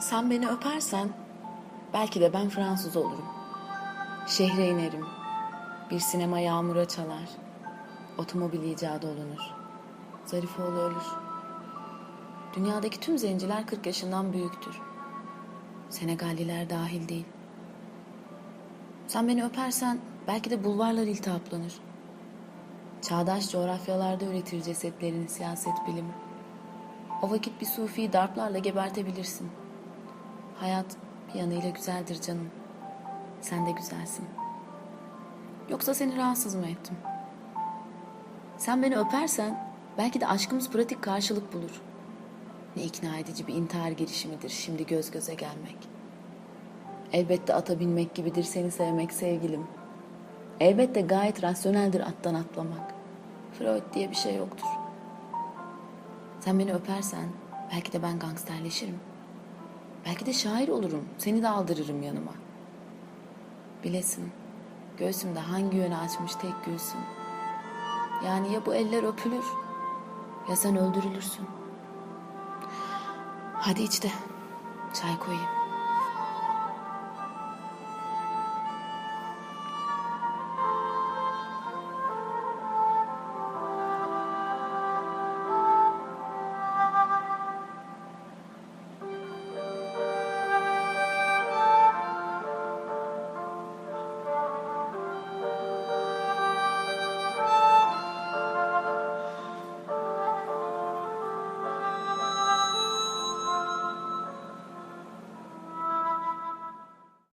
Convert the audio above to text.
Sen beni öpersen belki de ben Fransız olurum. Şehre inerim. Bir sinema yağmura çalar. Otomobil icadı olunur. Zarifoğlu ölür. Dünyadaki tüm zenciler 40 yaşından büyüktür. Senegalliler dahil değil. Sen beni öpersen belki de bulvarlar iltihaplanır. Çağdaş coğrafyalarda üretir cesetlerini siyaset bilimi. O vakit bir sufiyi darplarla gebertebilirsin. Hayat bir yanıyla güzeldir canım. Sen de güzelsin. Yoksa seni rahatsız mı ettim? Sen beni öpersen belki de aşkımız pratik karşılık bulur. Ne ikna edici bir intihar girişimidir şimdi göz göze gelmek. Elbette ata binmek gibidir seni sevmek sevgilim. Elbette gayet rasyoneldir attan atlamak. Freud diye bir şey yoktur. Sen beni öpersen belki de ben gangsterleşirim. Belki de şair olurum, seni de aldırırım yanıma. Bilesin, göğsümde hangi yöne açmış tek gülsün. Yani ya bu eller öpülür ya sen öldürülürsün. Hadi iç de çay koyayım.